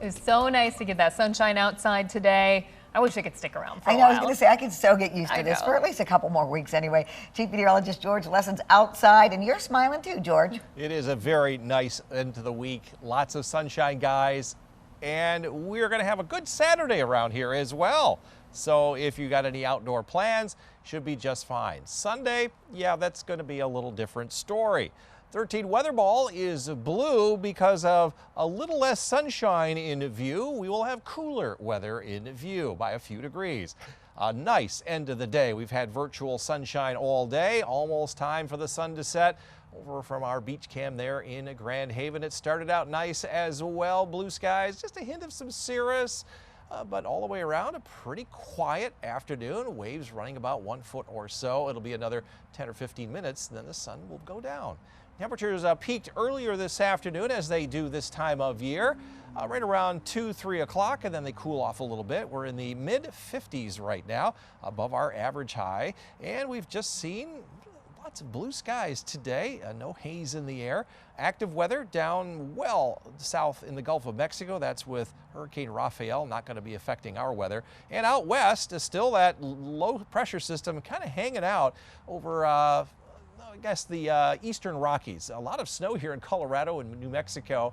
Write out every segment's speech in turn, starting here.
It's so nice to get that sunshine outside today. I wish I could stick around for a I know, while. I was going to say, I can so get used to this for at least a couple more weeks anyway. Chief Meteorologist George Lesson's outside, and you're smiling too, George. It is a very nice end to the week. Lots of sunshine, guys. And we're going to have a good Saturday around here as well. So if you got any outdoor plans, should be just fine. Sunday, yeah, that's going to be a little different story. 13 weather ball is blue because of a little less sunshine in view. We will have cooler weather in view by a few degrees. A nice end of the day. We've had virtual sunshine all day. Almost time for the sun to set. Over from our beach cam there in Grand Haven. It started out nice as well. Blue skies, just a hint of some cirrus. But all the way around, a pretty quiet afternoon. Waves running about 1 foot or so. It'll be another 10 or 15 minutes, then the sun will go down. Temperatures peaked earlier this afternoon, as they do this time of year, right around 2, 3 o'clock, and then they cool off a little bit. We're in the mid-50s right now, above our average high, and we've just seen lots of blue skies today, no haze in the air. Active weather down well south in the Gulf of Mexico. That's with Hurricane Rafael, not going to be affecting our weather. And out west is still that low pressure system kind of hanging out over I guess the eastern Rockies. A lot of snow here in Colorado and New Mexico.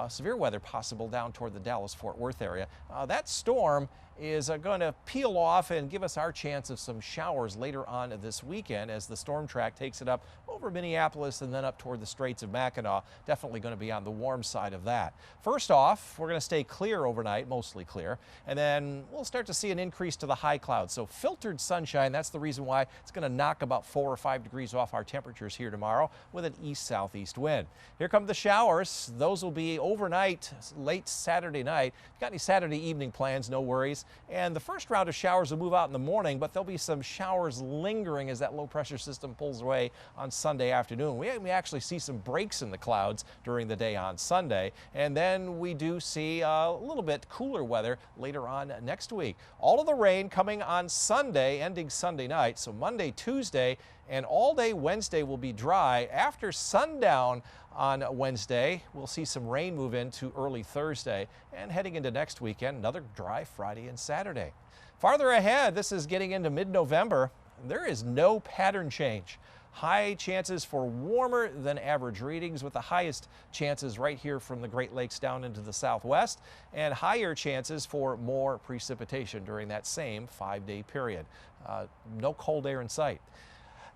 Severe weather possible down toward the Dallas-Fort Worth area. That storm is going to peel off and give us our chance of some showers later on this weekend as the storm track takes it up over Minneapolis and then up toward the Straits of Mackinac. Definitely going to be on the warm side of that. First off, we're going to stay clear overnight, mostly clear, and then we'll start to see an increase to the high clouds. So filtered sunshine, that's the reason why it's going to knock about 4 or 5 degrees off our temperatures here tomorrow with an east-southeast wind. Here come the showers. Those will be overnight, late Saturday night. If you've got any Saturday evening plans, no worries. And the first round of showers will move out in the morning, but there'll be some showers lingering as that low pressure system pulls away on Sunday afternoon. We may actually see some breaks in the clouds during the day on Sunday, and then we do see a little bit cooler weather later on next week. All of the rain coming on Sunday, ending Sunday night, so Monday, Tuesday, and all day Wednesday will be dry. After sundown on Wednesday, we'll see some rain move into early Thursday, and heading into next weekend, another dry Friday and Saturday. Farther ahead, this is getting into mid-November. There is no pattern change. High chances for warmer than average readings, with the highest chances right here from the Great Lakes down into the southwest, and higher chances for more precipitation during that same 5-day period. No cold air in sight.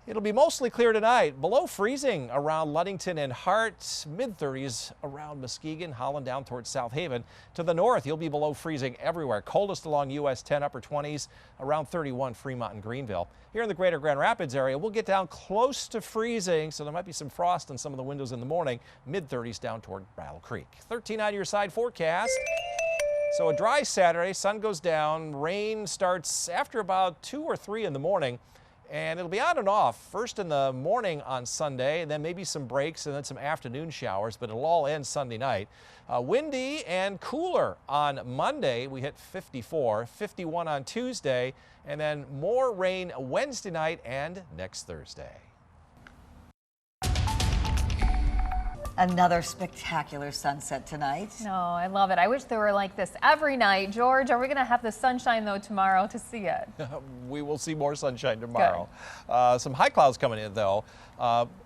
It'll be mostly clear tonight, below freezing around Ludington and Hart, mid-30s around Muskegon, Holland down towards South Haven. To the north, you'll be below freezing everywhere. Coldest along US 10, upper 20s, around 31 Fremont and Greenville. Here in the greater Grand Rapids area, we'll get down close to freezing, so there might be some frost on some of the windows in the morning, mid-30s down toward Battle Creek. 13 on your side forecast. So a dry Saturday, sun goes down, rain starts after about 2 or 3 in the morning. And it'll be on and off, first in the morning on Sunday, and then maybe some breaks and then some afternoon showers, but it'll all end Sunday night. Windy and cooler on Monday. We hit 54, 51 on Tuesday, and then more rain Wednesday night and next Thursday. Another spectacular sunset tonight. No, I love it. I wish they were like this every night. George, are we going to have the sunshine, though, tomorrow to see it? We will see more sunshine tomorrow. Some high clouds coming in, though.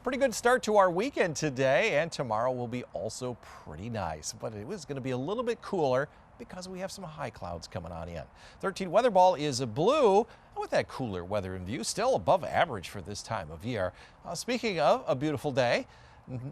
Pretty good start to our weekend today, and tomorrow will be also pretty nice. But it is going to be a little bit cooler because we have some high clouds coming on in. 13 weather ball is blue. With that cooler weather in view, still above average for this time of year. Speaking of a beautiful day,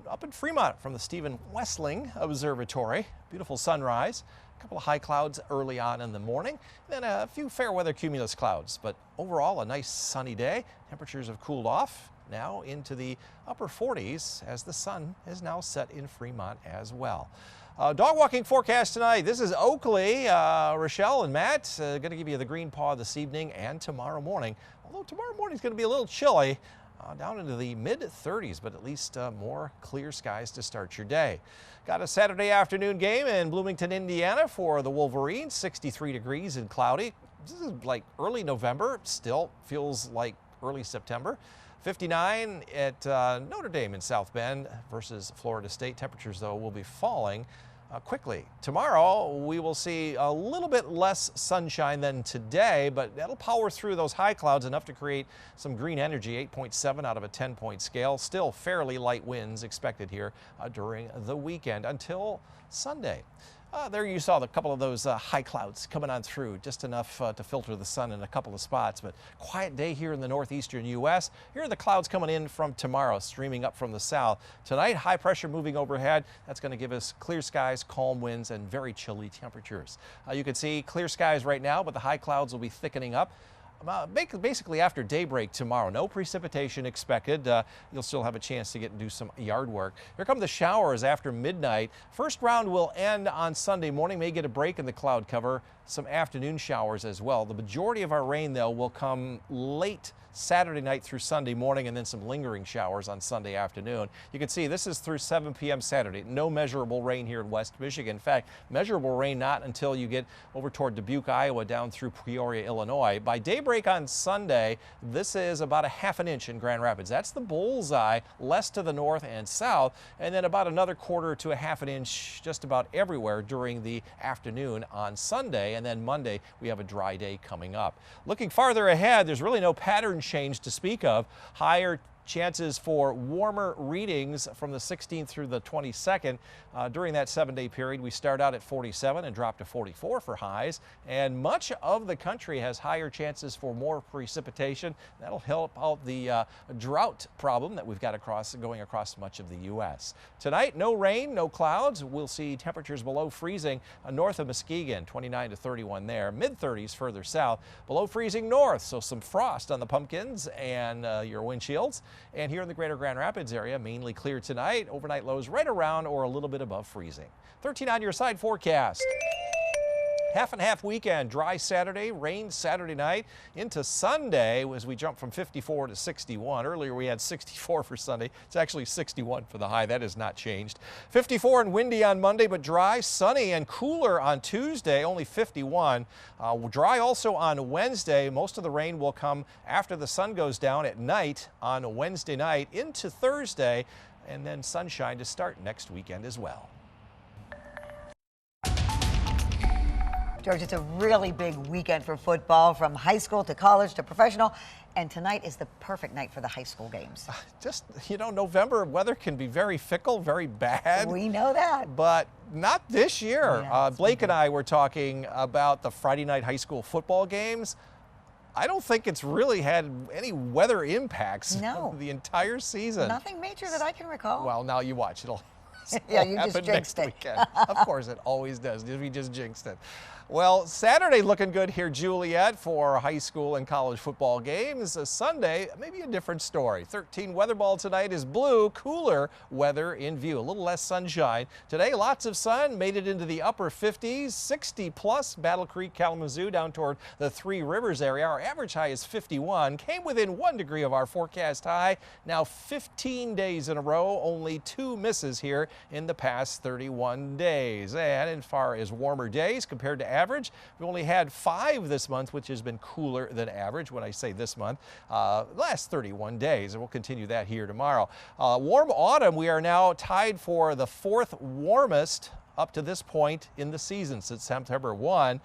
up in Fremont from the Stephen Westling Observatory. Beautiful sunrise, a couple of high clouds early on in the morning, then a few fair weather cumulus clouds. But overall, a nice sunny day. Temperatures have cooled off now into the upper 40s as the sun is now set in Fremont as well. Dog walking forecast tonight. This is Oakley. Rochelle and Matt going to give you the green paw this evening and tomorrow morning. Although tomorrow morning is going to be a little chilly. Down into the mid-30s, but at least more clear skies to start your day. Got a Saturday afternoon game in Bloomington, Indiana for the Wolverines, 63 degrees and cloudy. This is like early November, still feels like early September. 59 at Notre Dame in South Bend versus Florida State. Temperatures, though, will be falling quickly. Tomorrow, we will see a little bit less sunshine than today, but that'll power through those high clouds enough to create some green energy, 8.7 out of a 10-point scale. Still fairly light winds expected here during the weekend until Sunday. There you saw a couple of those high clouds coming on through, just enough to filter the sun in a couple of spots, but quiet day here in the northeastern U.S. Here are the clouds coming in from tomorrow, streaming up from the south. Tonight, high pressure moving overhead. That's going to give us clear skies, calm winds, and very chilly temperatures. You can see clear skies right now, but the high clouds will be thickening up. Basically after daybreak tomorrow. No precipitation expected. You'll still have a chance to get and do some yard work. Here come the showers after midnight. First round will end on Sunday morning. May get a break in the cloud cover. Some afternoon showers as well. The majority of our rain, though, will come late Saturday night through Sunday morning, and then some lingering showers on Sunday afternoon. You can see this is through 7 p.m. Saturday. No measurable rain here in West Michigan. In fact, measurable rain not until you get over toward Dubuque, Iowa, down through Peoria, Illinois. By daybreak on Sunday, this is about a ½ an inch in Grand Rapids. That's the bullseye, less to the north and south, and then about another quarter to a ½ an inch just about everywhere during the afternoon on Sunday. And then Monday, we have a dry day coming up. Looking farther ahead, there's really no pattern change to speak of. Higher chances for warmer readings from the 16th through the 22nd. During that 7-day period, we start out at 47 and drop to 44 for highs. And much of the country has higher chances for more precipitation. That'll help out the drought problem that we've got going across much of the U.S. Tonight, no rain, no clouds. We'll see temperatures below freezing north of Muskegon, 29 to 31 there. Mid-30s further south. Below freezing north, so some frost on the pumpkins and your windshields. And here in the greater Grand Rapids area, mainly clear tonight. Overnight lows right around or a little bit above freezing. 13 on your side forecast. Half and half weekend, dry Saturday, rain Saturday night into Sunday as we jump from 54 to 61. Earlier we had 64 for Sunday. It's actually 61 for the high. That has not changed. 54 and windy on Monday, but dry, sunny and cooler on Tuesday, only 51. Dry also on Wednesday. Most of the rain will come after the sun goes down at night on Wednesday night into Thursday, and then sunshine to start next weekend as well. George, it's a really big weekend for football, from high school to college to professional, and tonight is the perfect night for the high school games. Just, November weather can be very fickle, very bad. We know that. But not this year. Yeah, Blake and I were talking about the Friday night high school football games. I don't think it's really had any weather impacts the entire season. Nothing major that I can recall. Well, now you watch. It'll yeah, you just happen jinxed next it. weekend. Of course, it always does. We just jinxed it. Well, Saturday looking good here, Juliet, for high school and college football games. Sunday, maybe a different story. 13 weather ball tonight is blue, cooler weather in view. A little less sunshine. Today, lots of sun, made it into the upper 50s, 60 plus, Battle Creek, Kalamazoo, down toward the Three Rivers area. Our average high is 51. Came within 1 degree of our forecast high. Now 15 days in a row, only 2 misses here in the past 31 days. And as far as warmer days compared to average, we only had 5 this month, which has been cooler than average when I say this month. Last 31 days, and we'll continue that here tomorrow. Warm autumn, we are now tied for the 4th warmest up to this point in the season since September 1.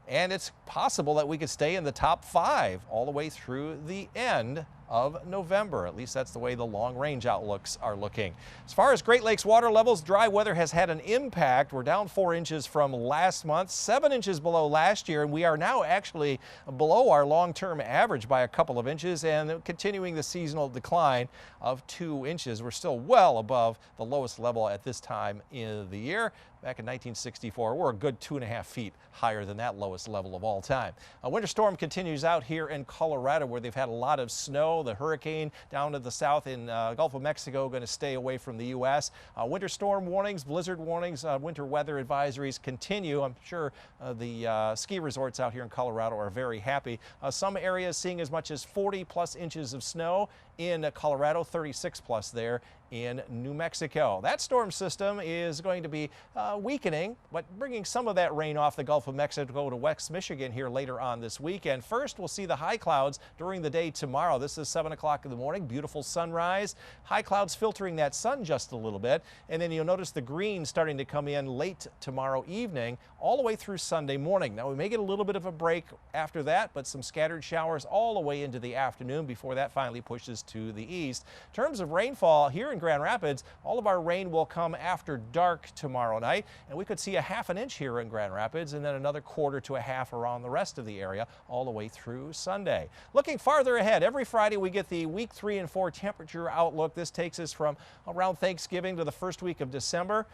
And it's possible that we could stay in the top 5 all the way through the end of November. At least that's the way the long-range outlooks are looking. As far as Great Lakes water levels, dry weather has had an impact. We're down 4 inches from last month, 7 inches below last year, and we are now actually below our long-term average by a couple of inches, and continuing the seasonal decline of 2 inches. We're still well above the lowest level at this time in the year. Back in 1964, we're a good 2.5 feet higher than that lowest level of all time. A winter storm continues out here in Colorado, where they've had a lot of snow. The hurricane down to the south in Gulf of Mexico going to stay away from the U.S. Winter storm warnings, blizzard warnings, winter weather advisories continue. I'm sure the ski resorts out here in Colorado are very happy. Some areas seeing as much as 40 plus inches of snow in Colorado, 36 plus there in New Mexico. That storm system is going to be weakening, but bringing some of that rain off the Gulf of Mexico to West Michigan here later on this weekend. First, we'll see the high clouds during the day tomorrow. This is 7 o'clock in the morning. Beautiful sunrise. High clouds filtering that sun just a little bit. And then you'll notice the green starting to come in late tomorrow evening all the way through Sunday morning. Now, we may get a little bit of a break after that, but some scattered showers all the way into the afternoon before that finally pushes to the east. In terms of rainfall here in Grand Rapids, all of our rain will come after dark tomorrow night, and we could see a ½ an inch here in Grand Rapids and then another 1/4 to a half around the rest of the area all the way through Sunday. Looking farther ahead, every Friday we get the week 3 and 4 temperature outlook. This takes us from around Thanksgiving to the first week of December.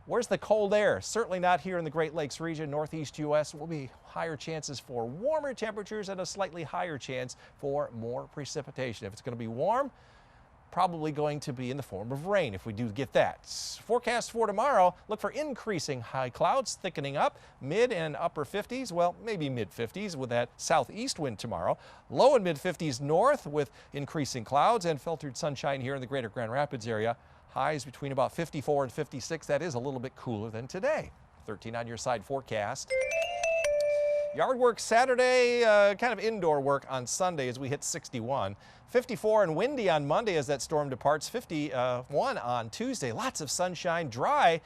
Where's the cold air? Certainly not here in the Great Lakes region. Northeast U.S. will be higher chances for warmer temperatures and a slightly higher chance for more precipitation. If it's going to be warm, probably going to be in the form of rain if we do get that. Forecast for tomorrow, look for increasing high clouds, thickening up, mid and upper 50s, well, maybe mid 50s with that southeast wind tomorrow. Low and mid 50s north with increasing clouds and filtered sunshine here in the greater Grand Rapids area. Highs between about 54 and 56. That is a little bit cooler than today. 13 on your side forecast. Yard work Saturday, kind of indoor work on Sunday as we hit 61. 54 and windy on Monday as that storm departs. 51 on Tuesday. Lots of sunshine, dry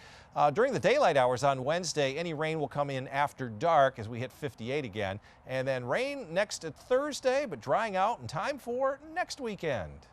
during the daylight hours on Wednesday. Any rain will come in after dark as we hit 58 again. And then rain next Thursday, but drying out in time for next weekend.